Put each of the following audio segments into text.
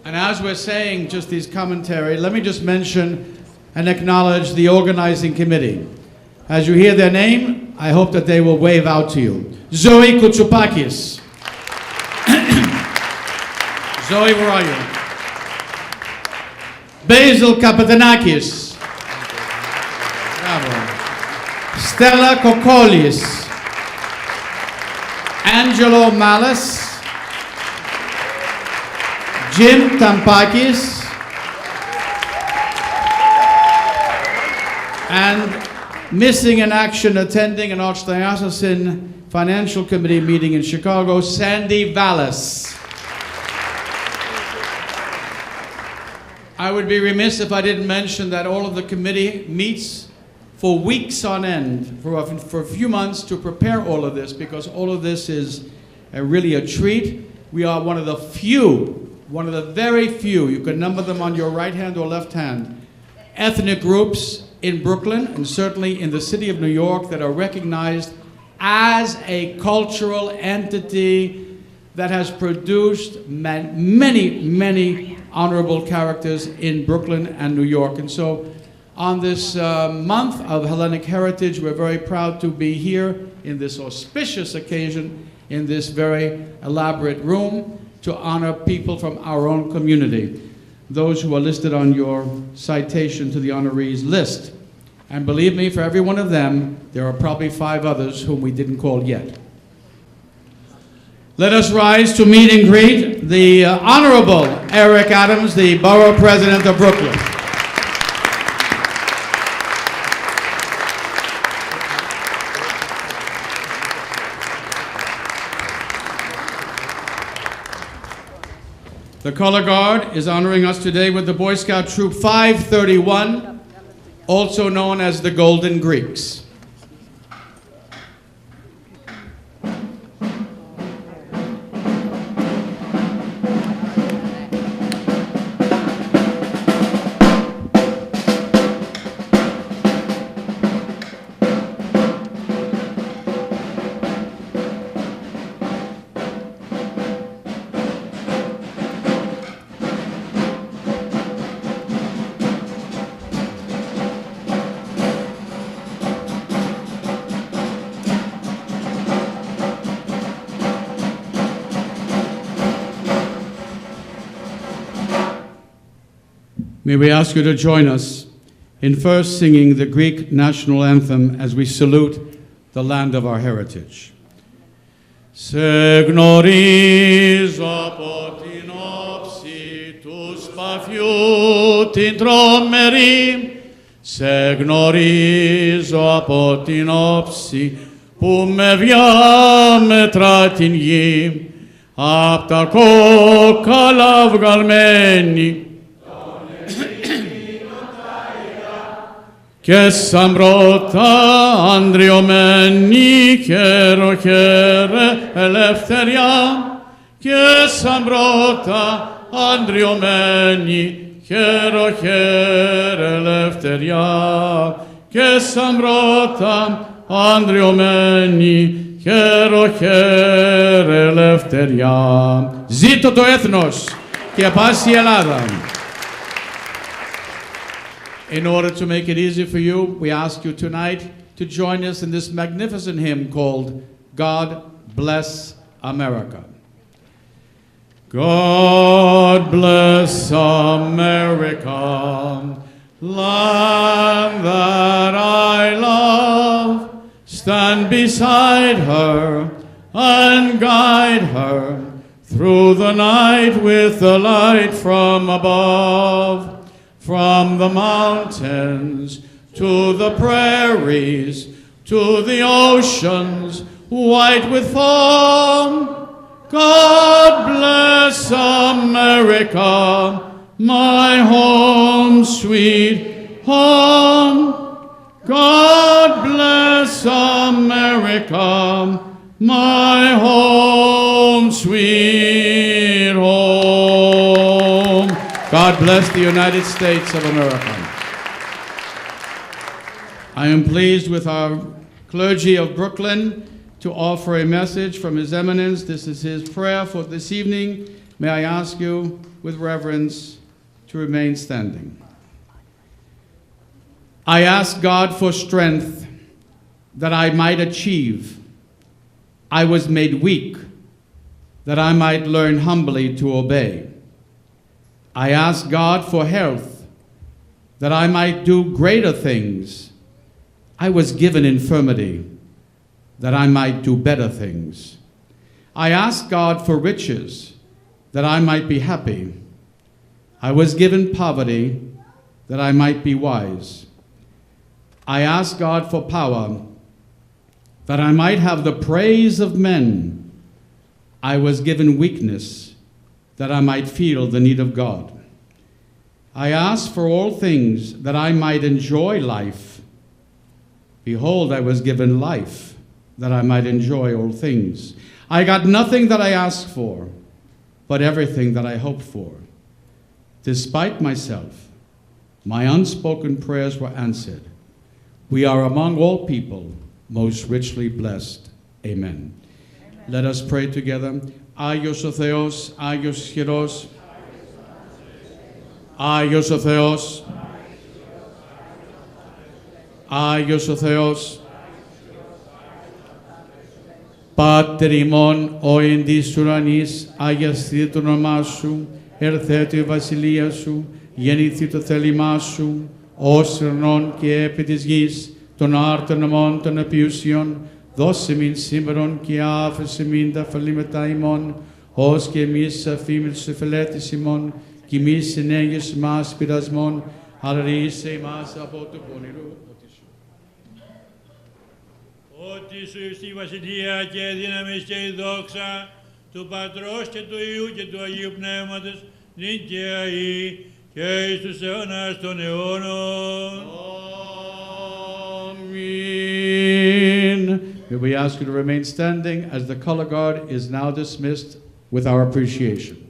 And as we're saying just these commentary, let me just mention and acknowledge the organizing committee. As you hear their name, I hope that they will wave out to you. Zoe Koutsoupakiis. Zoe, where are you? Basil Kapetanakis. Bravo. Stella Kokolis. Angelo Malis. Jim Tampakis. And missing in action, attending an Archdiocesan Financial Committee meeting in Chicago, Sandy Vallis. I would be remiss if I didn't mention that all of the committee meets for weeks on end, for a few months, to prepare all of this, because all of this is really a treat. We are one of the very few, you can number them on your right hand or left hand, ethnic groups in Brooklyn, and certainly in the city of New York, that are recognized as a cultural entity that has produced many, many honorable characters in Brooklyn and New York. And so on this month of Hellenic Heritage, we're very proud to be here in this auspicious occasion, in this very elaborate room, to honor people from our own community, those who are listed on your citation to the honorees list. And believe me, for every one of them, there are probably 5 others whom we didn't call yet. Let us rise to meet and greet the Honorable Eric Adams, the Borough President of Brooklyn. The Color Guard is honoring us today with the Boy Scout Troop 531, also known as the Golden Greeks. May we ask you to join us in first singing the Greek national anthem as we salute the land of our heritage. Σε γνωρίζω από την όψη του σπαθιού την τρομερή, σε γνωρίζω από την όψη που με διάμετρα την γη, απ' τα κόκαλα βγαλμένη, και σαν πρώτα ανδριωμένη χαίρε ελευθεριά, και σαν πρώτα ανδριωμένη χαίρε ελευθεριά, και σαν πρώτα ανδριωμένη χαίρε ελευθεριά. Ζήτω το έθνος και πάση η Ελλάδα. In order to make it easy for you, we ask you tonight to join us in this magnificent hymn called God Bless America. God bless America, land that I love. Stand beside her and guide her through the night with the light from above. From the mountains to the prairies, to the oceans white with foam. God bless America, my home, sweet home. God bless America, my home, sweet home. God bless the United States of America. I am pleased with our clergy of Brooklyn to offer a message from His Eminence. This is his prayer for this evening. May I ask you, with reverence, to remain standing. I ask God for strength that I might achieve. I was made weak that I might learn humbly to obey. I ask God for health that I might do greater things. I was given infirmity that I might do better things. I ask God for riches that I might be happy. I was given poverty that I might be wise. I ask God for power that I might have the praise of men. I was given weakness that I might feel the need of God. I ask for all things that I might enjoy life. Behold, I was given life that I might enjoy all things. I got nothing that I asked for, but everything that I hoped for. Despite myself, my unspoken prayers were answered. We are among all people most richly blessed. Amen. Let us pray together. Άγιος ο Θεός, Άγιος ισχυρός, Άγιος ο Θεός, Άγιος ο Θεός, Πάτερ ημών, ο εν της ουρανής, αγιαστεί το όνομά σου, ερθέτω η βασιλεία σου, γεννηθεί το θέλημά σου, ως ουρανών και επί της γης, των άρτων ημών των επιούσιων, δώσε μην σήμερον και άφησε μην τα φαλήματα ημών, ως και εμείς αφήμεν τους εφελέτης ημών, κι εμείς συνέγες μας πειρασμών, αλλά ρίσε ημάς από το πονηρού. Ότι σου εις η βασιλεία και η δύναμη και η δόξα του Πατρός και του Υιού και του Αγίου Πνεύματος, νυν και αεί και εις τους αιώνας των αιώνων. Amen. May we ask you to remain standing as the color guard is now dismissed with our appreciation.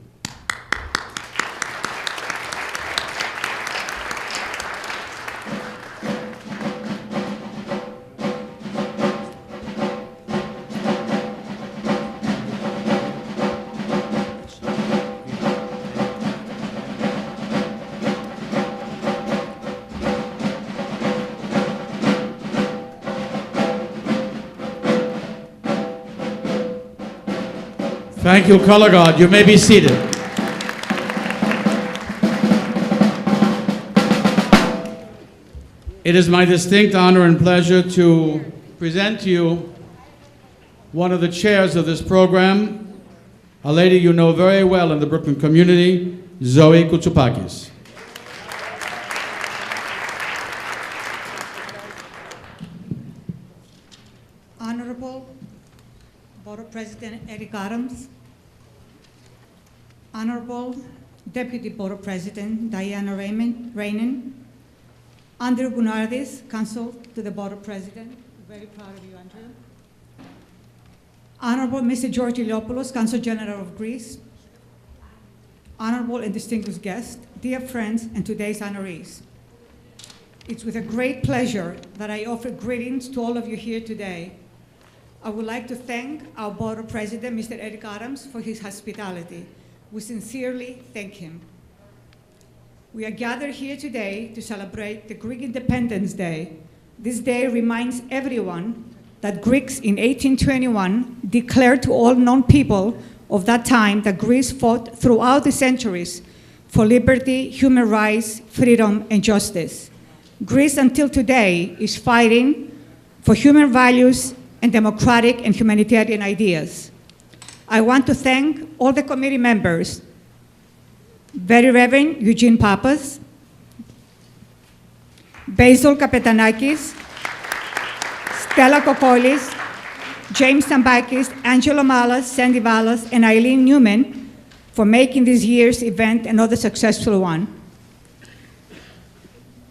Thank you, Color Guard. You may be seated. It is my distinct honor and pleasure to present to you one of the chairs of this program, a lady you know very well in the Brooklyn community, Zoe Koutsouphakis. Honorable Borough President Eric Adams, Honorable Deputy Borough President Dianne Reinen, Andrew Gounardes, Counsel to the Borough President, very proud of you, Andrew. Honorable Mr. George Giannopoulos, Consul General of Greece, honorable and distinguished guests, dear friends, and today's honorees. It's with a great pleasure that I offer greetings to all of you here today. I would like to thank our Borough President, Mr. Eric Adams, for his hospitality. We sincerely thank him. We are gathered here today to celebrate the Greek Independence Day. This day reminds everyone that Greeks in 1821 declared to all known people of that time that Greece fought throughout the centuries for liberty, human rights, freedom, and justice. Greece until today is fighting for human values and democratic and humanitarian ideas. I want to thank all the committee members, Very Reverend Eugene Pappas, Basil Kapetanakis, Stella Kokolis, James Tambakis, Angelo Malas, Sandy Vallas, and Eileen Newman for making this year's event another successful one.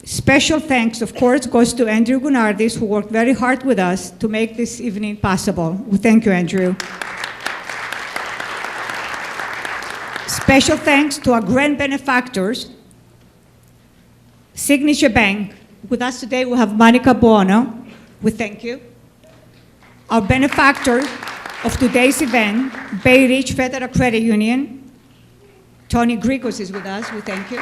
Special thanks, of course, goes to Andrew Gounardes, who worked very hard with us to make this evening possible. We thank you, Andrew. Special thanks to our grand benefactors, Signature Bank. With us today, we have Monica Buono. We thank you. Our benefactor of today's event, Bay Ridge Federal Credit Union, Tony Grigos is with us, we thank you.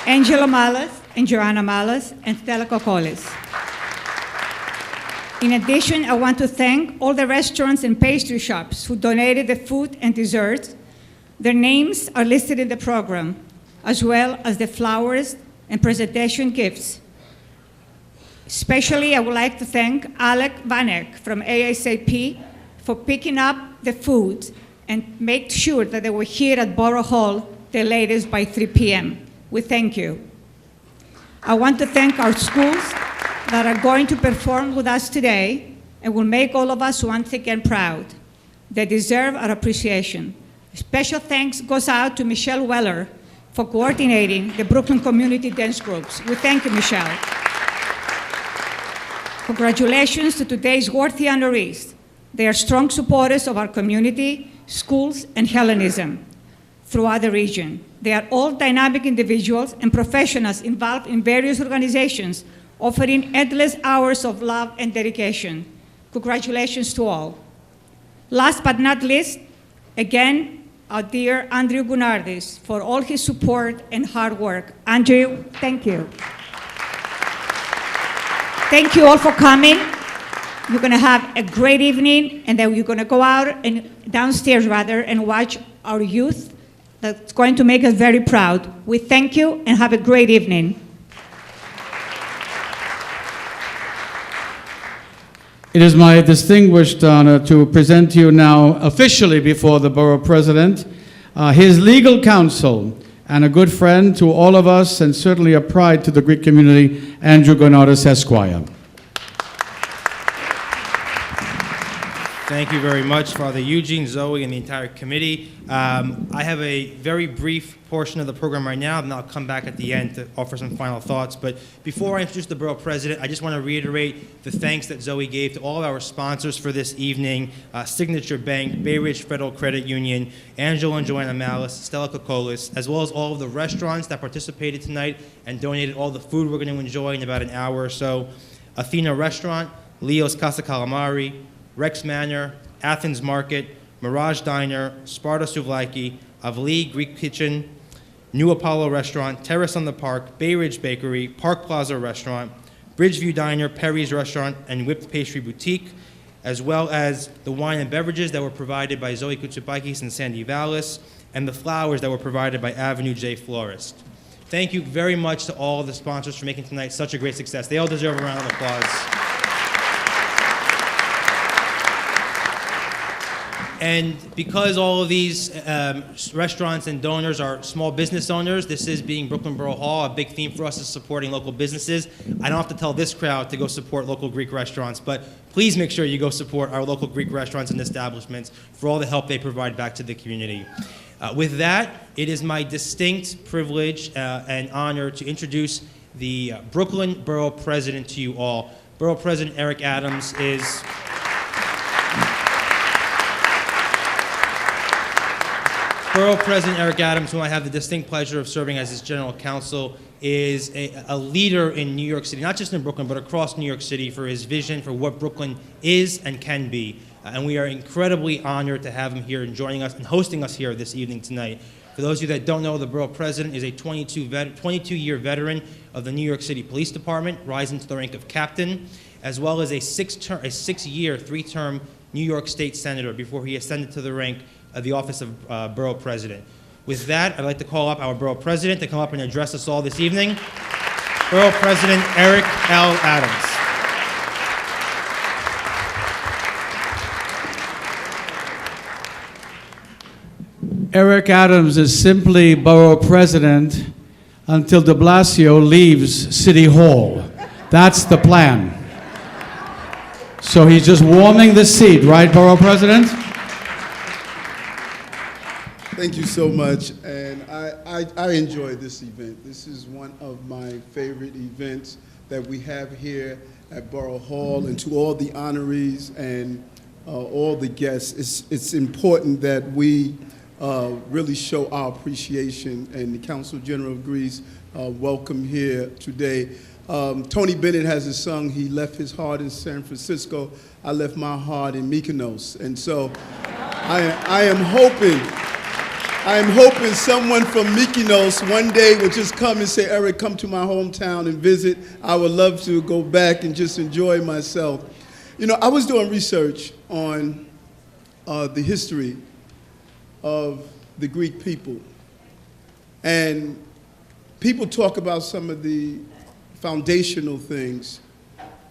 Angela Malas and Joanna Malas and Stella Kokolis. In addition, I want to thank all the restaurants and pastry shops who donated the food and desserts. Their names are listed in the program, as well as the flowers and presentation gifts. Especially, I would like to thank Alec Vanek from ASAP for picking up the food and make sure that they were here at Borough Hall the latest by 3 p.m. We thank you. I want to thank our schools that are going to perform with us today and will make all of us once again proud. They deserve our appreciation. Special thanks goes out to Michelle Weller for coordinating the Brooklyn Community Dance Groups. We thank you, Michelle. Congratulations to today's worthy honorees. They are strong supporters of our community, schools, and Hellenism throughout the region. They are all dynamic individuals and professionals involved in various organizations, offering endless hours of love and dedication. Congratulations to all. Last but not least, again, our dear Andrew Gounardes for all his support and hard work. Andrew, thank you. Thank you all for coming. You're gonna have a great evening, and then you're gonna go out and downstairs and watch our youth. That's going to make us very proud. We thank you and have a great evening. It is my distinguished honor to present to you now officially before the Borough President, his legal counsel and a good friend to all of us and certainly a pride to the Greek community, Andrew Gounardes, Esquire. Thank you very much, Father Eugene, Zoe, and the entire committee. I have a very brief portion of the program right now, and I'll come back at the end to offer some final thoughts. But before I introduce the Borough President, I just want to reiterate the thanks that Zoe gave to all of our sponsors for this evening, Signature Bank, Bay Ridge Federal Credit Union, Angela and Joanna Malice, Stella Kokolis, as well as all of the restaurants that participated tonight and donated all the food we're going to enjoy in about an hour or so. Athena Restaurant, Leo's Casa Calamari, Rex Manor, Athens Market, Mirage Diner, Sparta Souvlaki, Avli Greek Kitchen, New Apollo Restaurant, Terrace on the Park, Bay Ridge Bakery, Park Plaza Restaurant, Bridgeview Diner, Perry's Restaurant, and Whipped Pastry Boutique, as well as the wine and beverages that were provided by Zoe Koutsoupaikis and Sandy Vallis, and the flowers that were provided by Avenue J Florist. Thank you very much to all the sponsors for making tonight such a great success. They all deserve a round of applause. And because all of these restaurants and donors are small business owners, this is being Brooklyn Borough Hall. A big theme for us is supporting local businesses. I don't have to tell this crowd to go support local Greek restaurants, but please make sure you go support our local Greek restaurants and establishments for all the help they provide back to the community. With that, it is my distinct privilege and honor to introduce the Brooklyn Borough President to you all. Borough President Eric Adams is... Borough President Eric Adams, whom I have the distinct pleasure of serving as his general counsel, is a leader in New York City, not just in Brooklyn, but across New York City for his vision for what Brooklyn is and can be. And we are incredibly honored to have him here and joining us and hosting us here this evening tonight. For those of you that don't know, the Borough President is a 22-year veteran of the New York City Police Department, rising to the rank of captain, as well as a six-year, three-term New York State Senator before he ascended to the rank of the office of Borough President. With that, I'd like to call up our Borough President to come up and address us all this evening. Borough President Eric L. Adams. Eric Adams is simply Borough President until de Blasio leaves City Hall. That's the plan. So he's just warming the seat, right, Borough President? Thank you so much, and I enjoy this event. This is one of my favorite events that we have here at Borough Hall, and to all the honorees and all the guests, it's important that we really show our appreciation, and the Council General of Greece welcome here today. Tony Bennett has a song, he left his heart in San Francisco, I left my heart in Mykonos. And so I am hoping someone from Mykonos one day will just come and say, Eric, come to my hometown and visit. I would love to go back and just enjoy myself. You know, I was doing research on the history of the Greek people. And people talk about some of the foundational things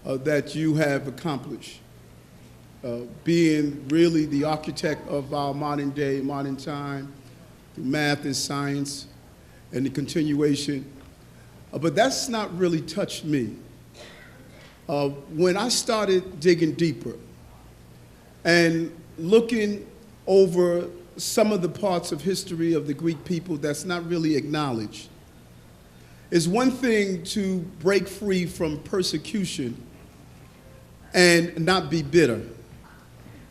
that you have accomplished. Being really the architect of our modern day, modern time, through math and science and the continuation. But that's not really touched me. When I started digging deeper and looking over some of the parts of history of the Greek people that's not really acknowledged, it's one thing to break free from persecution and not be bitter.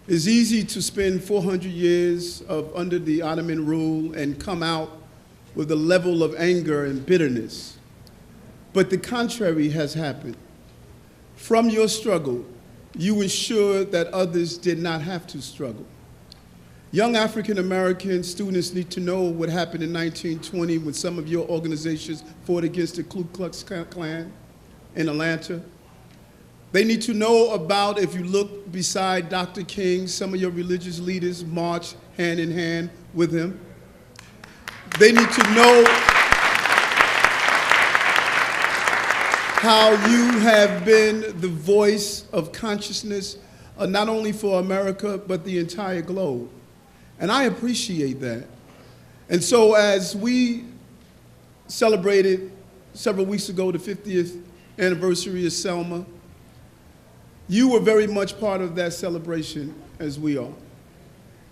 It's easy to spend 400 years under the Ottoman rule and come out with a level of anger and bitterness. But the contrary has happened. From your struggle, you ensured that others did not have to struggle. Young African American students need to know what happened in 1920 when some of your organizations fought against the Ku Klux Klan in Atlanta. They need to know about, if you look beside Dr. King, some of your religious leaders marched hand in hand with him. They need to know how you have been the voice of consciousness, not only for America, but the entire globe. And I appreciate that. And so as we celebrated several weeks ago the 50th anniversary of Selma, you were very much part of that celebration as we are.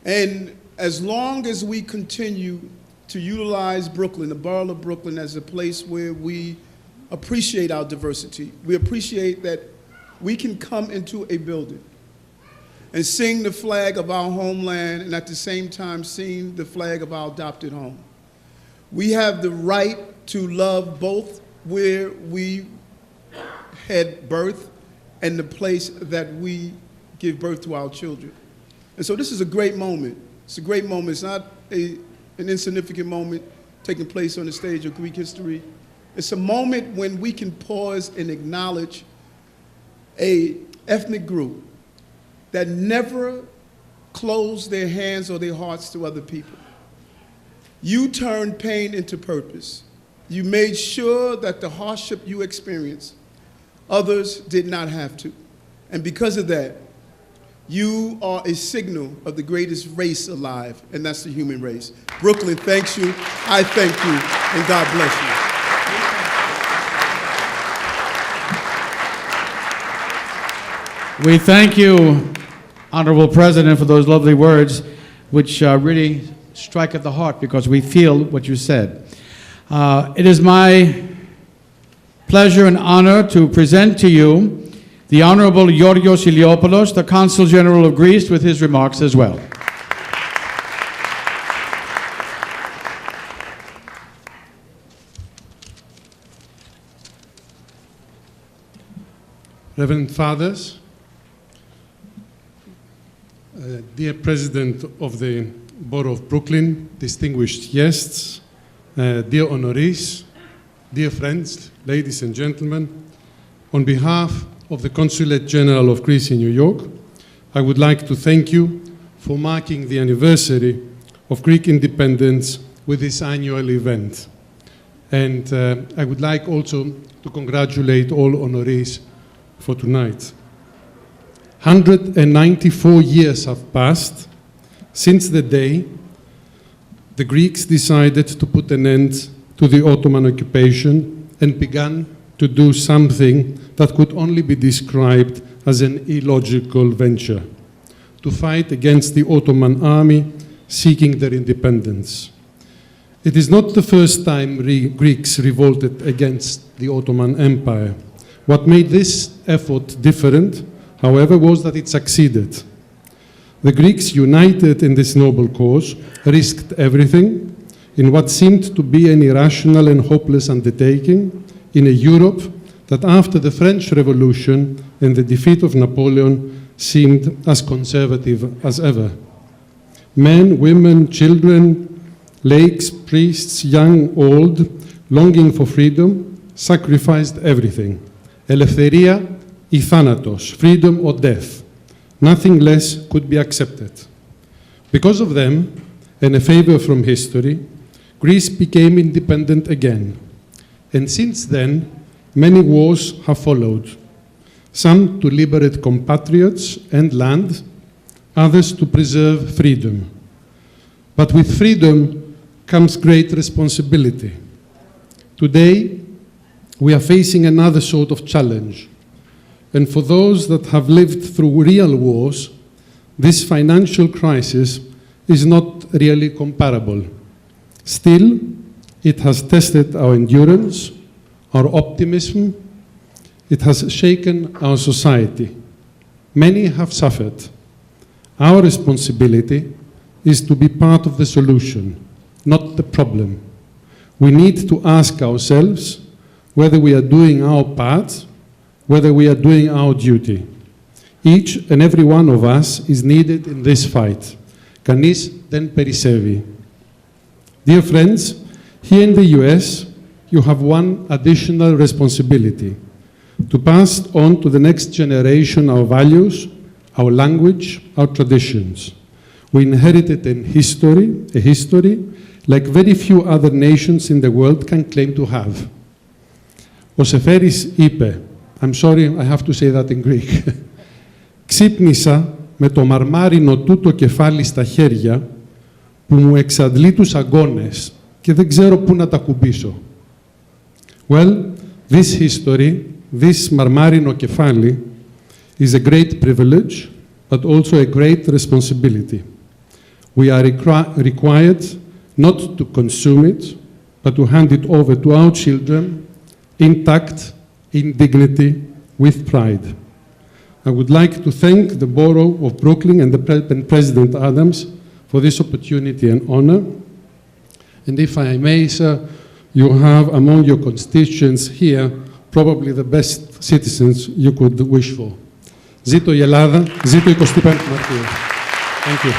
And as long as we continue to utilize Brooklyn, the borough of Brooklyn, as a place where we appreciate our diversity, we appreciate that we can come into a building and sing the flag of our homeland and at the same time sing the flag of our adopted home. We have the right to love both where we had birth and the place that we give birth to our children. And so this is a great moment. It's a great moment. It's not an insignificant moment taking place on the stage of Greek history. It's a moment when we can pause and acknowledge an ethnic group that never closed their hands or their hearts to other people. You turned pain into purpose. You made sure that the hardship you experienced, others did not have to. And because of that, you are a signal of the greatest race alive, and that's the human race. Brooklyn thanks you, I thank you, and God bless you. We thank you, Honorable President, for those lovely words, which really strike at the heart because we feel what you said. It is my pleasure and honor to present to you the Honorable Giorgios Iliopoulos, the Consul General of Greece, with his remarks as well. Reverend Fathers, dear President of the Borough of Brooklyn, distinguished guests, dear honorees, dear friends, ladies and gentlemen, on behalf of the Consulate General of Greece in New York, I would like to thank you for marking the anniversary of Greek independence with this annual event. And I would like also to congratulate all honorees for tonight. 194 years have passed since the day the Greeks decided to put an end to the Ottoman occupation and began to do something that could only be described as an illogical venture, to fight against the Ottoman army seeking their independence. It is not the first time Greeks revolted against the Ottoman Empire. What made this effort different, however, was that it succeeded. The Greeks, united in this noble cause, risked everything in what seemed to be an irrational and hopeless undertaking in a Europe that after the French Revolution and the defeat of Napoleon seemed as conservative as ever. Men, women, children, laics, priests, young, old, longing for freedom, sacrificed everything. Ελευθερία ή θάνατος, freedom or death. Nothing less could be accepted. Because of them, and a favor from history, Greece became independent again. And since then, many wars have followed. Some to liberate compatriots and land, others to preserve freedom. But with freedom comes great responsibility. Today, we are facing another sort of challenge. And for those that have lived through real wars, this financial crisis is not really comparable. Still, it has tested our endurance, our optimism. It has shaken our society. Many have suffered. Our responsibility is to be part of the solution, not the problem. We need to ask ourselves whether we are doing our part, whether we are doing our duty. Each and every one of us is needed in this fight. Κανείς δεν περισσεύει. Dear friends, here in the US, you have one additional responsibility: to pass on to the next generation our values, our language, our traditions. We inherited a history like very few other nations in the world can claim to have. Ο Σεφέρης είπε, I'm sorry, I have to say that in Greek, ξύπνησα με το μαρμάρινο τούτο κεφάλι στα χέρια που μου εξαντλεί τους αγώνες και δεν ξέρω πού να τα κουμπίσω. Well, this history, this μαρμάρινο κεφάλι, is a great privilege, but also a great responsibility. We are required not to consume it, but to hand it over to our children, intact, in dignity, with pride. I would like to thank the Borough of Brooklyn and President Adams for this opportunity and honor. And if I may, sir, you have among your constituents here probably the best citizens you could wish for. Ζήτω η Ελλάδα, ζήτω 25 Μαρτίου. Thank you.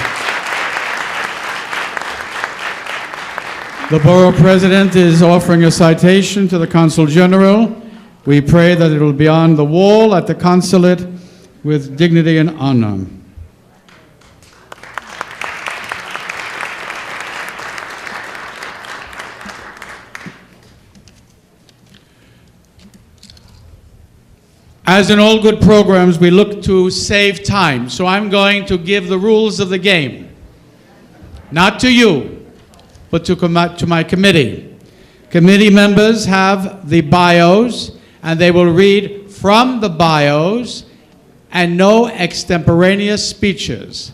The Borough President is offering a citation to the Consul General. We pray that it will be on the wall at the consulate with dignity and honor. As in all good programs, we look to save time. So I'm going to give the rules of the game. Not to you, but to my committee. Committee members have the bios, and they will read from the bios, and no extemporaneous speeches.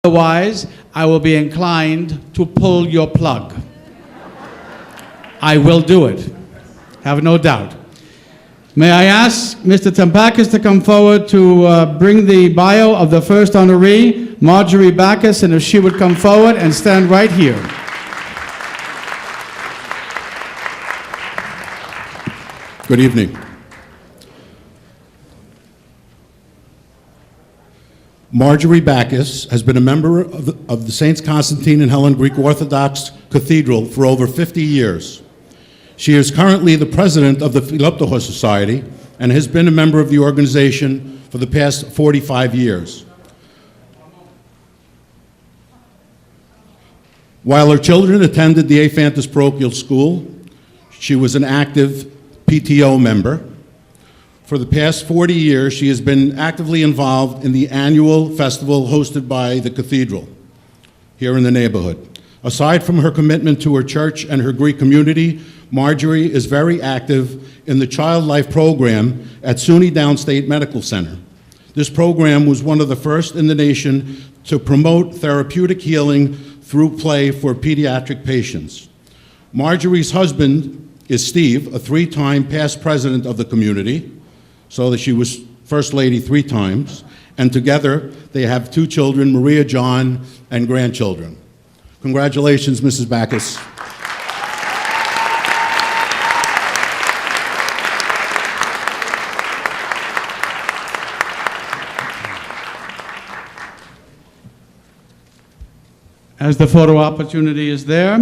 Otherwise, I will be inclined to pull your plug. I will do it. Have no doubt. May I ask Mr. Bacas to come forward to bring the bio of the first honoree, Majorie Bacas, and if she would come forward and stand right here. Good evening. Majorie Bacas has been a member of the Saints Constantine and Hellenic Greek Orthodox Cathedral for over 50 years. She is currently the president of the Philoptochos Society and has been a member of the organization for the past 45 years. While her children attended the Aphantis Parochial School, she was an active PTO member. For the past 40 years, she has been actively involved in the annual festival hosted by the cathedral here in the neighborhood. Aside from her commitment to her church and her Greek community, Majorie is very active in the Child Life program at SUNY Downstate Medical Center. This program was one of the first in the nation to promote therapeutic healing through play for pediatric patients. Marjorie's husband is Steve, a 3-time past president of the community, so that she was First Lady 3 times, and together they have 2 children, Maria, John, and grandchildren. Congratulations, Mrs. Bacas. as the photo opportunity is there.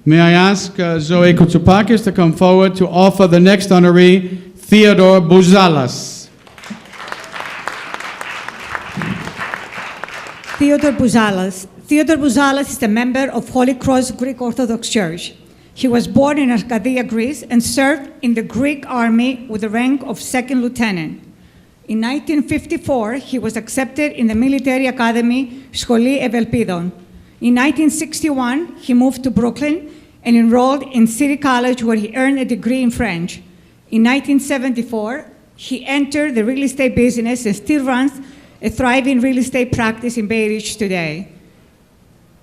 May I ask Zoe Koutsoutakis to come forward to offer the next honoree, Theodore Bouzalas. Theodore Bouzalas. Theodore Bouzalas is a member of Holy Cross Greek Orthodox Church. He was born in Arcadia, Greece, and served in the Greek army with the rank of second lieutenant. In 1954, he was accepted in the military academy Scholi Evelpidon. In 1961, he moved to Brooklyn and enrolled in City College, where he earned a degree in French. In 1974, he entered the real estate business and still runs a thriving real estate practice in Bay Ridge today.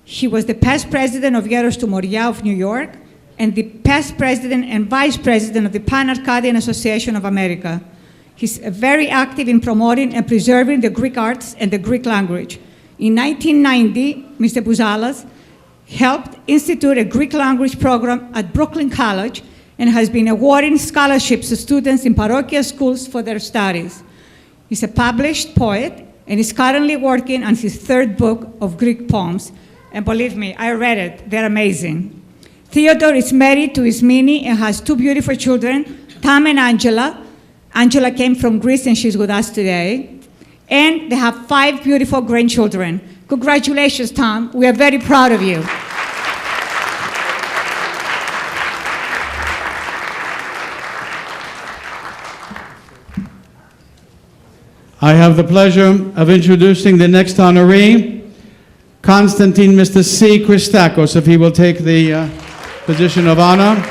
He was the past president of Yeros to Moria of New York and the past president and vice president of the Pan-Arcadian Association of America. He's very active in promoting and preserving the Greek arts and the Greek language. In 1990, Mr. Bouzalas helped institute a Greek language program at Brooklyn College and has been awarding scholarships to students in parochial schools for their studies. He's a published poet and is currently working on his third book of Greek poems. And believe me, I read it, they're amazing. Theodore is married to Ismini and has two beautiful children, Tam and Angela. Angela came from Greece and she's with us today. And they have 5 beautiful grandchildren. Congratulations, Tom. We are very proud of you. I have the pleasure of introducing the next honoree, Constantine Mr. C. Christakos, if he will take the position of honor.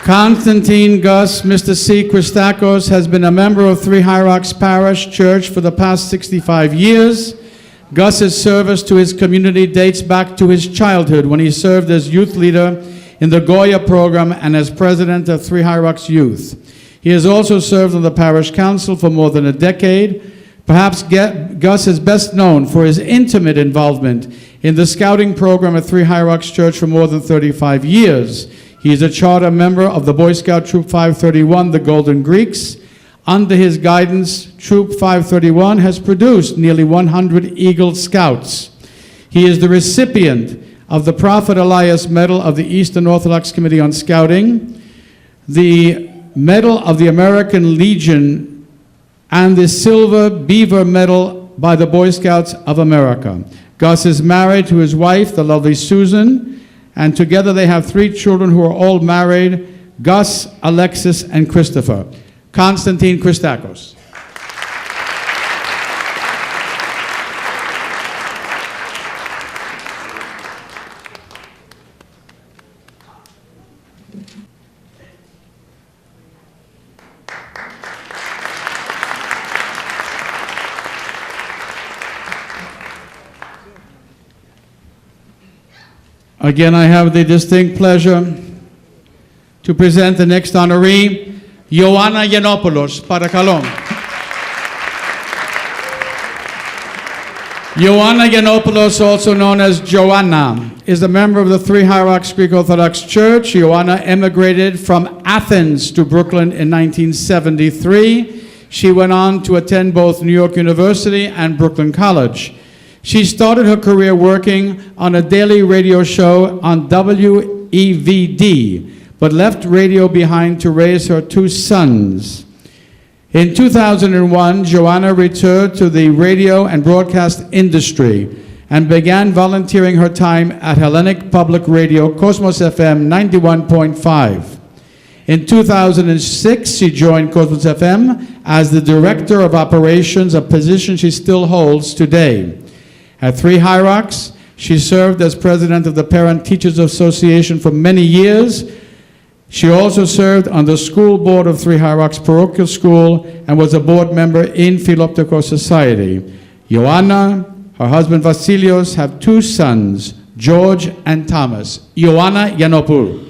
Constantine Gus Mr. C. Christakos has been a member of Three High Rocks Parish Church for the past 65 years. Gus's service to his community dates back to his childhood when he served as youth leader in the Goya program and as president of Three High Rocks Youth. He has also served on the parish council for more than a decade. Perhaps Gus is best known for his intimate involvement in the scouting program at Three High Rocks Church for more than 35 years. He is a charter member of the Boy Scout Troop 531, the Golden Greeks. Under his guidance, Troop 531 has produced nearly 100 Eagle Scouts. He is the recipient of the Prophet Elias Medal of the Eastern Orthodox Committee on Scouting, the Medal of the American Legion, and the Silver Beaver Medal by the Boy Scouts of America. Gus is married to his wife, the lovely Susan, and together they have 3 children who are all married, Gus, Alexis, and Christopher. Constantine Christakos. Again, I have the distinct pleasure to present the next honoree, Ioanna Giannopoulos. Παρακαλώ. Ioanna Giannopoulos, also known as Joanna, is a member of the Three High Rocks Greek Orthodox Church. Ioanna emigrated from Athens to Brooklyn in 1973. She went on to attend both New York University and Brooklyn College. She started her career working on a daily radio show on WEVD, but left radio behind to raise her 2 sons. In 2001, Joanna returned to the radio and broadcast industry and began volunteering her time at Hellenic Public Radio, Cosmos FM 91.5. In 2006, she joined Cosmos FM as the Director of Operations, a position she still holds today. At Three High Rocks, she served as president of the Parent Teachers Association for many years. She also served on the school board of Three High Rocks Parochial School and was a board member in Philoptochos Society. Ioanna, her husband Vassilios, have 2 sons, George and Thomas. Ioanna Giannopoulos.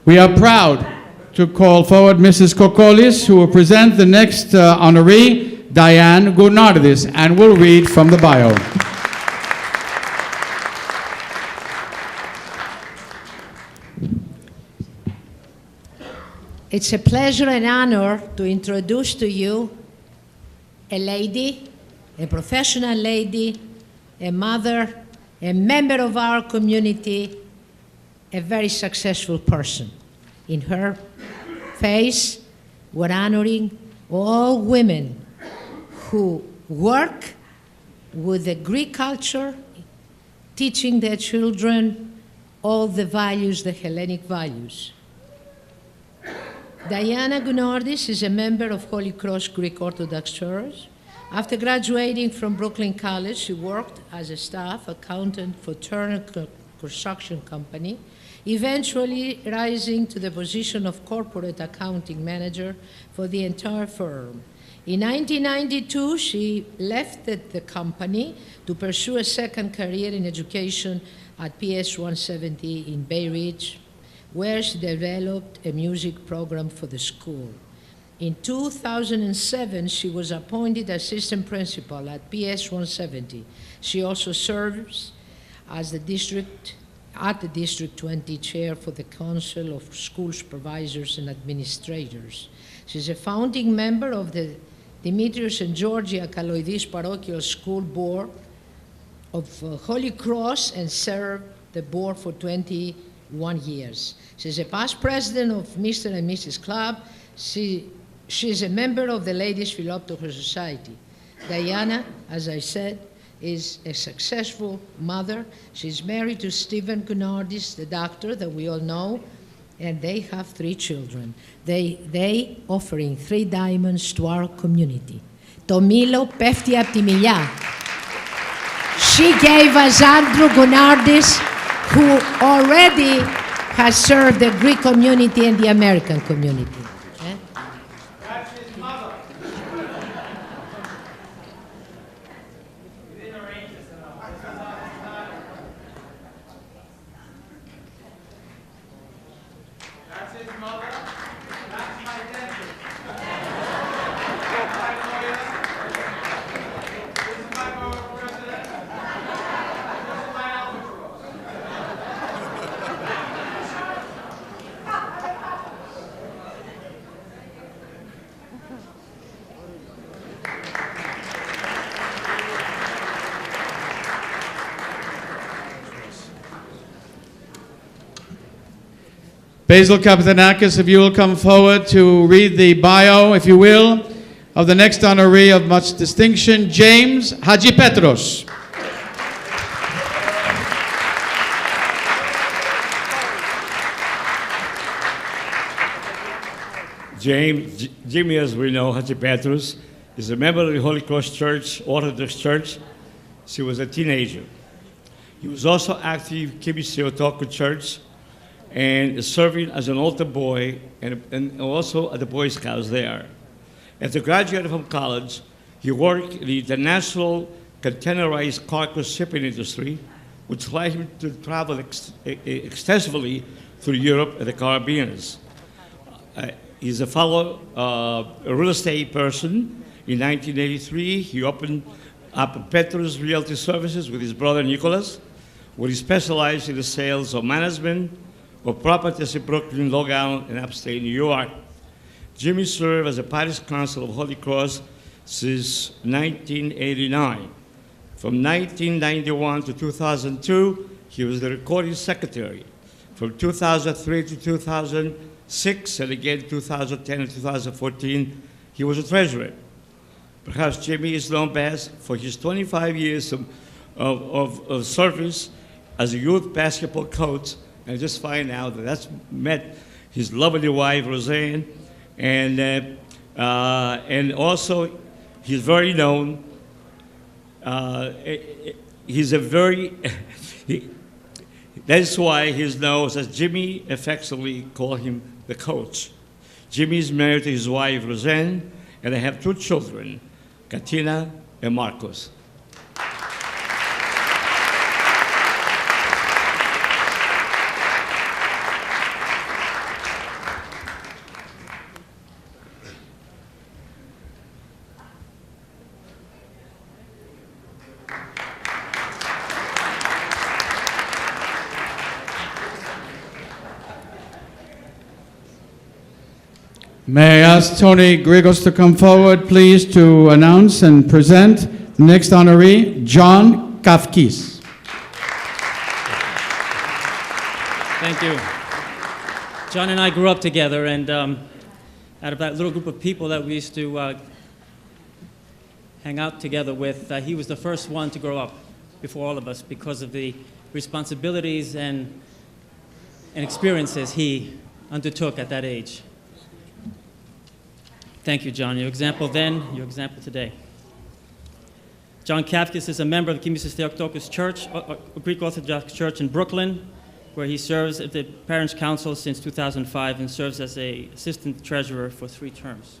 We are proud to call forward Mrs. Kokolis, who will present the next honoree, Dianne Gounardes, and will read from the bio. It's a pleasure and honor to introduce to you a lady, a professional lady, a mother, a member of our community, a very successful person. In her face, we're honoring all women who work with the Greek culture, teaching their children all the values, the Hellenic values. Ioanna Gounardes is a member of Holy Cross Greek Orthodox Church. After graduating from Brooklyn College, she worked as a staff accountant for Turner Construction Company, eventually rising to the position of corporate accounting manager for the entire firm. In 1992, she left the company to pursue a second career in education at PS 170 in Bay Ridge, where she developed a music program for the school. In 2007, she was appointed assistant principal at PS 170. She also serves as the District 20 chair for the Council of School Supervisors and Administrators. She's a founding member of the Demetrios and Georgia Kaloidis Parochial School Board of Holy Cross and served the board for 21 years. She's a past president of Mr. and Mrs. Club. She's a member of the Ladies Philoptochos Society. Diana, as I said, is a successful mother. She's married to Stephen Gounardes, the doctor that we all know, and they have 3 children. They offering 3 diamonds to our community. Το μήλο πέφτει από τη μιλιά. She gave us Andrew Gounardes, who already has served the Greek community and the American community. That's his mother. That's his mother. That's my dentist. That's my lawyer. This is my borough president. This is my albatross. Basil Kapithanakis, if you will come forward to read the bio, if you will, of the next honoree of much distinction, James Hatgipetros. Jimmy, as we know, Hatipetros, is a member of the Holy Cross Church, Orthodox Church. She was a teenager. He was also active in Kibis Theotokos Church and serving as an altar boy and also at the Boy Scouts there. After graduating from college, he worked in the international containerized cargo shipping industry, which allowed him to travel extensively through Europe and the Caribbean. He's a fellow real estate person. In 1983, he opened up Petros Realty Services with his brother Nicholas, where he specialized in the sales of management of properties in Brooklyn, Long Island, and upstate New York. Jimmy served as a parish council of Holy Cross since 1989. From 1991 to 2002, he was the recording secretary. From 2003 to 2006, and again 2010 and 2014, he was a treasurer. Perhaps Jimmy is known best for his 25 years of service as a youth basketball coach. And I just find out that that's met his lovely wife, Roseanne, and also he's very known. He's a very, that's why he's known as Jimmy, affectionately call him the coach. Jimmy is married to his wife, Roseanne, and they have 2 children, Katina and Marcos. May I ask Tony Grigos to come forward, please, to announce and present the next honoree, John Kafkis. Thank you. John and I grew up together, and out of that little group of people that we used to hang out together with, he was the first one to grow up before all of us because of the responsibilities and experiences he undertook at that age. Thank you, John. Your example then, your example today. John Kafkis is a member of the Kimisis Theotokos Church, a Greek Orthodox Church in Brooklyn, where he serves at the Parish Council since 2005 and serves as an assistant treasurer for 3 terms.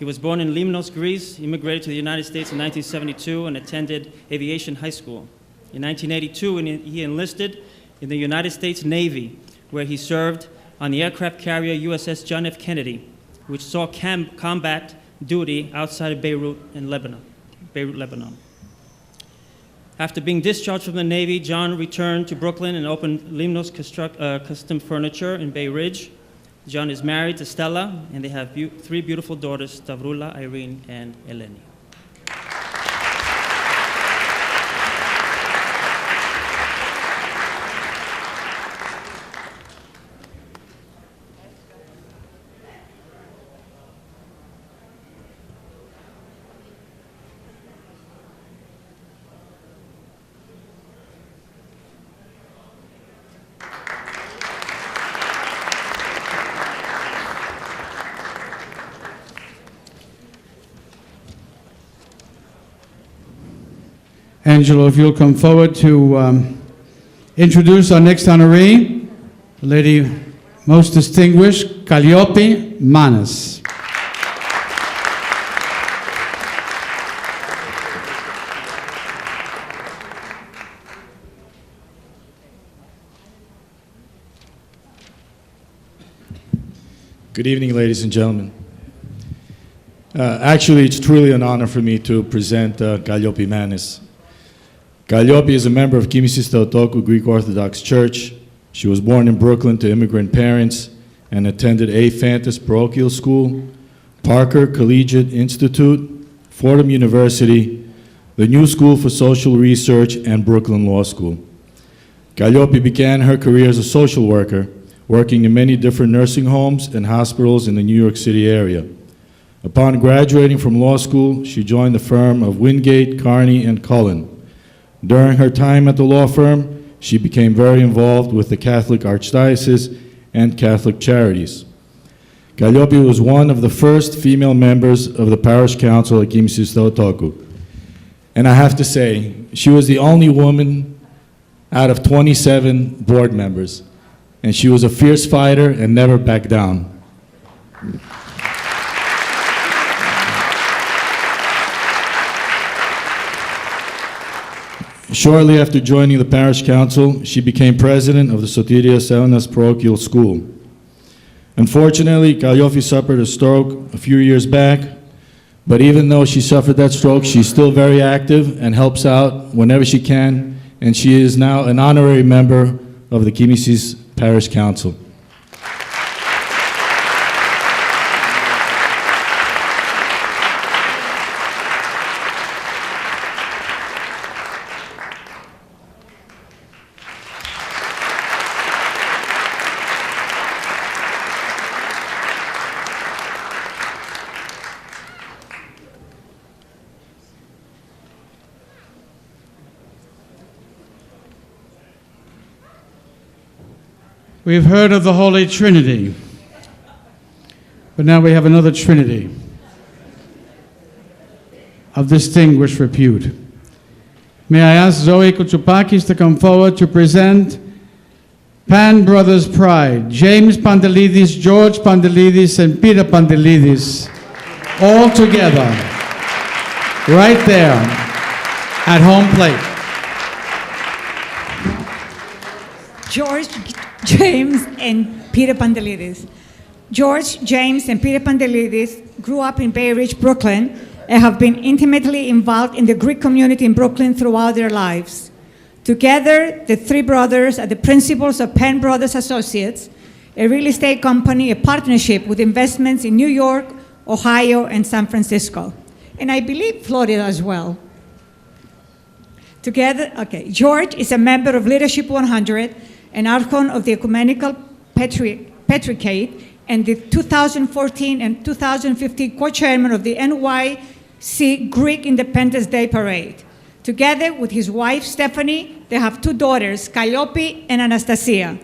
He was born in Limnos, Greece, immigrated to the United States in 1972, and attended aviation high school. In 1982, he enlisted in the United States Navy, where he served on the aircraft carrier USS John F. Kennedy, which saw combat duty outside of Beirut, Lebanon. After being discharged from the Navy, John returned to Brooklyn and opened Limnos Custom Furniture in Bay Ridge. John is married to Stella, and they have 3 beautiful daughters, Stavrula, Irene, and Eleni. Angelo, if you'll come forward to introduce our next honoree, the lady most distinguished, Calliope Manas. Good evening, ladies and gentlemen. Actually, it's truly an honor for me to present Calliope Manas. Calliope is a member of Kimisis Theotokos Greek Orthodox Church. She was born in Brooklyn to immigrant parents and attended A. Fantas Parochial School, Parker Collegiate Institute, Fordham University, the New School for Social Research, and Brooklyn Law School. Calliope began her career as a social worker, working in many different nursing homes and hospitals in the New York City area. Upon graduating from law school, she joined the firm of Wingate, Carney, and Cullen. During her time at the law firm, she became very involved with the Catholic Archdiocese and Catholic Charities. Calliope was one of the first female members of the Parish Council at Kimisis Theotokos. And I have to say, she was the only woman out of 27 board members. And she was a fierce fighter and never backed down. Shortly after joining the Parish Council, she became president of the Sotirios Elenas Parochial School. Unfortunately, Calliope suffered a stroke a few years back, but even though she suffered that stroke, she's still very active and helps out whenever she can, and she is now an honorary member of the Kimisis Parish Council. We've heard of the Holy Trinity, but now we have another Trinity of distinguished repute. May I ask Zoe Koutsupakis to come forward to present Pan Brothers Pride, James Pantelidis, George Pantelidis, and Peter Pantelidis, all together, right there, at home plate. George, James, and Peter Pantelidis. George, James, and Peter Pantelidis grew up in Bay Ridge, Brooklyn, and have been intimately involved in the Greek community in Brooklyn throughout their lives. Together, the 3 brothers are the principals of Penn Brothers Associates, a real estate company, a partnership with investments in New York, Ohio, and San Francisco, and I believe Florida as well. Together, okay, George is a member of Leadership 100, an Archon of the Ecumenical Patriarchate, and the 2014 and 2015 co-chairman of the NYC Greek Independence Day Parade. Together with his wife, Stephanie, they have two daughters, Calliope and Anastasia.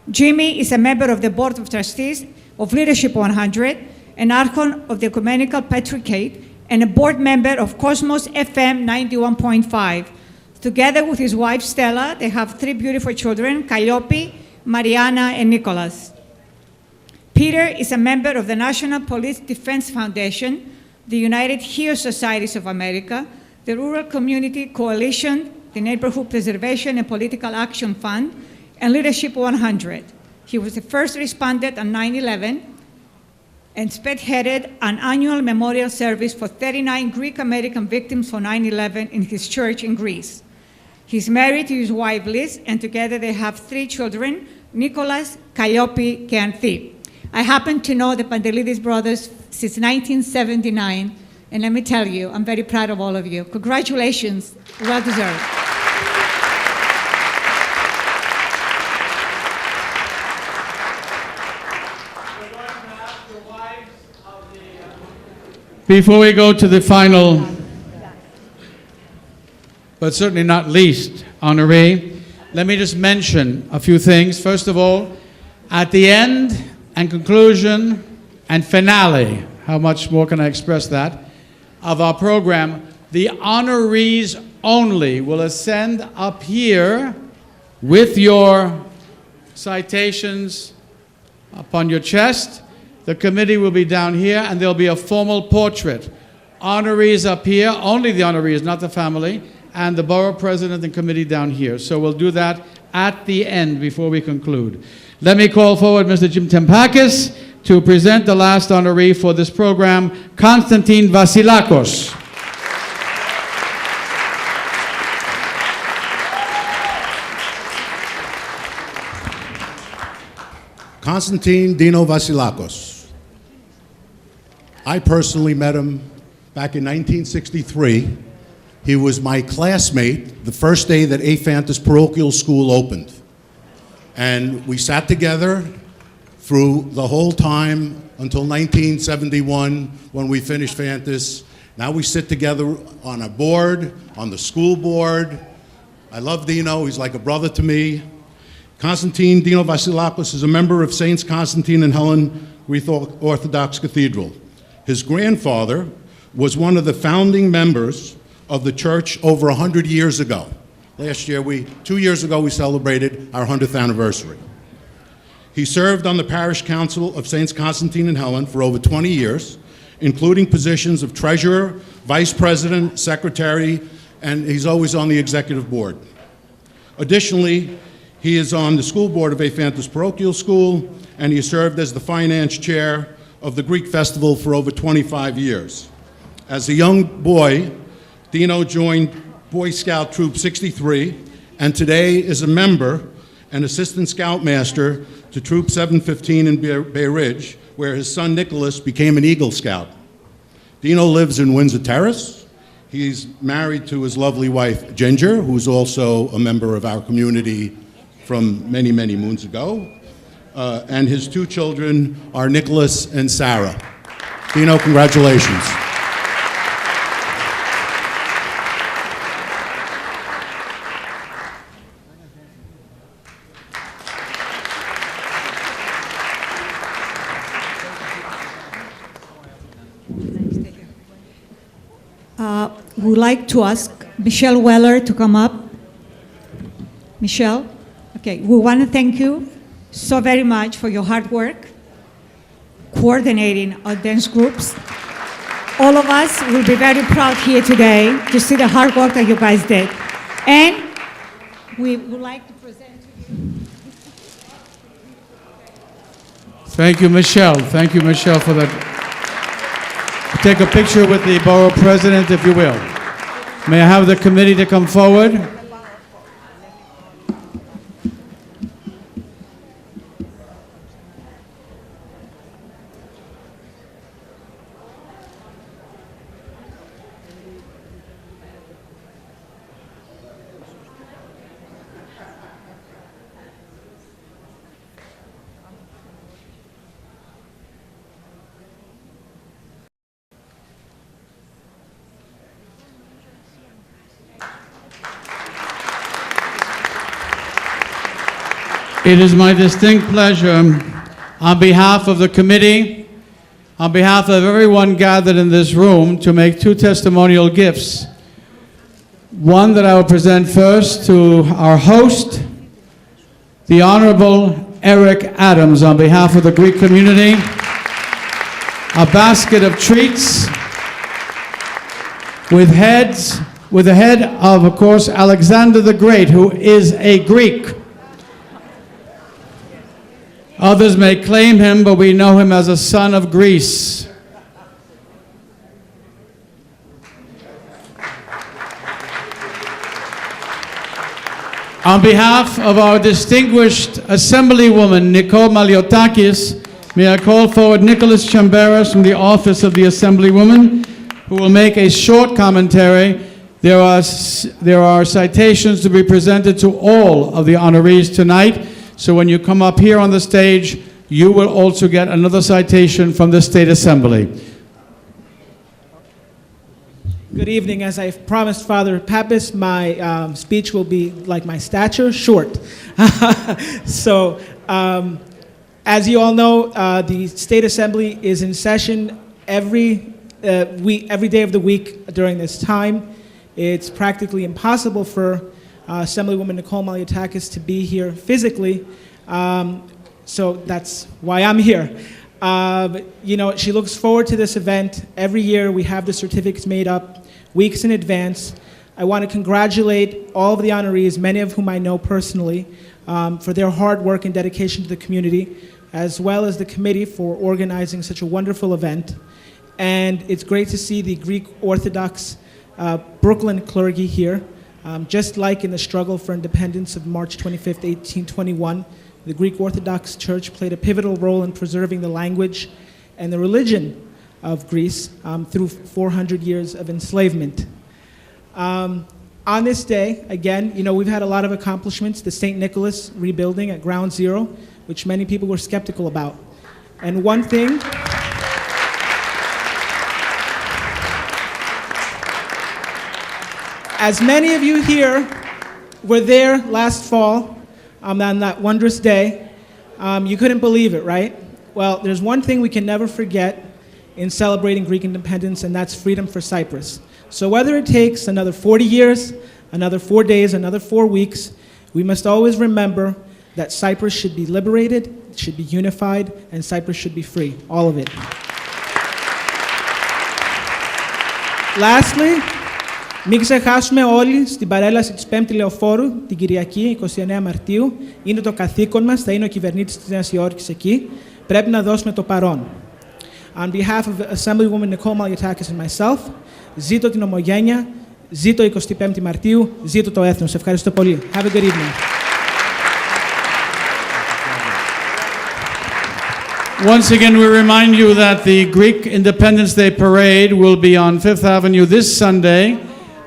Jimmy is a member of the Board of Trustees of Leadership 100, an Archon of the Ecumenical Patriarchate, and a board member of Cosmos FM 91.5. Together with his wife, Stella, they have three beautiful children, Calliope, Mariana, and Nicholas. Peter is a member of the National Police Defense Foundation, the United Hero Societies of America, the Rural Community Coalition, the Neighborhood Preservation and Political Action Fund, and Leadership 100. He was the first respondent on 9/11 and spearheaded an annual memorial service for 39 Greek American victims for 9/11 in his church in Greece. He's married to his wife Liz, and together they have three children, Nicholas, Calliope, and Thi. I happen to know the Pantelidis brothers since 1979, and let me tell you, I'm very proud of all of you. Congratulations, well deserved. Before we go to the final, but certainly not least, honoree, let me just mention a few things. First of all, at the end and conclusion and finale, how much more can I express that, of our program, the honorees only will ascend up here with your citations upon your chest. The committee will be down here, and there'll be a formal portrait. Honorees up here, only the honorees, not the family, and the borough president and committee down here. So we'll do that at the end before we conclude. Let me call forward Mr. Jim Tempakis to present the last honoree for this program, Constantine Vassilakos. Constantine Dino Vassilakos. I personally met him back in 1963. He was my classmate the first day that Aphantis Parochial School opened. And we sat together through the whole time until 1971 when we finished Phantis. Now we sit together on a board, on the school board. I love Dino, he's like a brother to me. Constantine Dino Vassilakos is a member of Saints Constantine and Helen Greek Orthodox Cathedral. His grandfather was one of the founding members of the church over 100 years ago. Last year, 2 years ago, we celebrated our 100th anniversary. He served on the parish council of Saints Constantine and Helen for over 20 years, including positions of treasurer, vice president, secretary, and he's always on the executive board. Additionally, he is on the school board of Aphantis Parochial School, and he served as the finance chair of the Greek Festival for over 25 years. As a young boy, Dino joined Boy Scout Troop 63, and today is a member and assistant scoutmaster to Troop 715 in Bay Ridge, where his son Nicholas became an Eagle Scout. Dino lives in Windsor Terrace. He's married to his lovely wife, Ginger, who's also a member of our community from many, many moons ago. And his two children are Nicholas and Sarah. Dino, congratulations. We would like to ask Michelle Weller to come up. Michelle? Okay, we want to thank you so very much for your hard work, coordinating our dance groups. All of us will be very proud here today to see the hard work that you guys did. And we would like to present to you. Thank you, Michelle. Thank you, Michelle, for that. Take a picture with the borough president, if you will. May I have the committee to come forward? It is my distinct pleasure, on behalf of the committee, on behalf of everyone gathered in this room, to make two testimonial gifts. One that I will present first to our host, the Honorable Eric Adams, on behalf of the Greek community. A basket of treats with the head of course, Alexander the Great, who is a Greek. Others may claim him, but we know him as a son of Greece. On behalf of our distinguished Assemblywoman, Nicole Maliotakis, may I call forward Nicholas Chamberas from the Office of the Assemblywoman, who will make a short commentary. There are citations to be presented to all of the honorees tonight. So when you come up here on the stage, you will also get another citation from the State Assembly. Good evening. As I've promised Father Pappas, my speech will be like my stature, short. So, as you all know, the State Assembly is in session every day of the week during this time. It's practically impossible for Assemblywoman Nicole Maliotakis to be here physically, so that's why I'm here. You know, she looks forward to this event. Every year we have the certificates made up weeks in advance. I want to congratulate all of the honorees, many of whom I know personally, for their hard work and dedication to the community, as well as the committee for organizing such a wonderful event. And it's great to see the Greek Orthodox Brooklyn clergy here. Just like in the struggle for independence of March 25th, 1821, the Greek Orthodox Church played a pivotal role in preserving the language and the religion of Greece through 400 years of enslavement. On this day, again, you know, we've had a lot of accomplishments. The St. Nicholas rebuilding at Ground Zero, which many people were skeptical about. And one thing, as many of you here were there last fall on that wondrous day, you couldn't believe it, right? Well, there's one thing we can never forget in celebrating Greek independence, and that's freedom for Cyprus. So whether it takes another 40 years, another 4 days, another 4 weeks, we must always remember that Cyprus should be liberated, it should be unified, and Cyprus should be free, all of it. Lastly, μην ξεχάσουμε όλοι στην παρέλαση της 5ης Λεωφόρου, την Κυριακή, 29 Μαρτίου, είναι το καθήκον μας, θα είναι ο κυβερνήτης της Νέας Υόρκης εκεί, πρέπει να δώσουμε το παρόν. On behalf of Assemblywoman Nicole Maliotakis and myself, ζήτω την ομογένεια, ζήτω 25 Μαρτίου, ζήτω το έθνος. Ευχαριστώ πολύ. Have a good evening. Once again, we remind you that the Greek Independence Day Parade will be on Fifth Avenue this Sunday.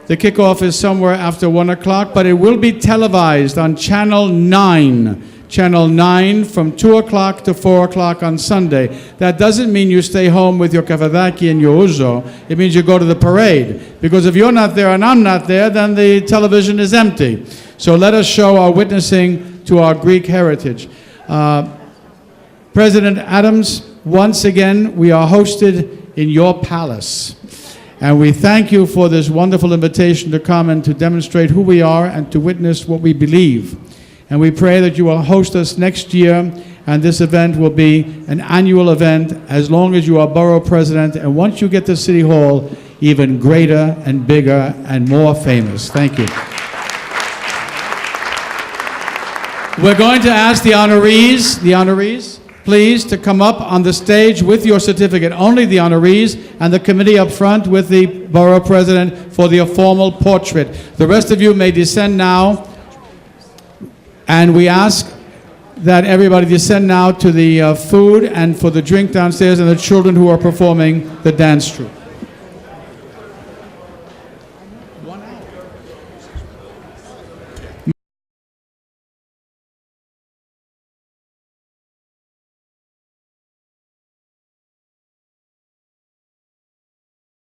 The kickoff is somewhere after 1 o'clock, but it will be televised on Channel 9. Channel 9 from 2 o'clock to 4 o'clock on Sunday. That doesn't mean you stay home with your kavadaki and your ouzo. It means you go to the parade. Because if you're not there and I'm not there, then the television is empty. So let us show our witnessing to our Greek heritage. President Adams, once again, we are hosted in your palace. And we thank you for this wonderful invitation to come and to demonstrate who we are and to witness what we believe. And we pray that you will host us next year, and this event will be an annual event as long as you are borough president. And once you get to City Hall, even greater and bigger and more famous. Thank you. We're going to ask the honorees, please, to come up on the stage with your certificate. Only the honorees and the committee up front with the borough president for the formal portrait. The rest of you may descend now. And we ask that everybody descend now to the food and for the drink downstairs and the children who are performing the dance troupe.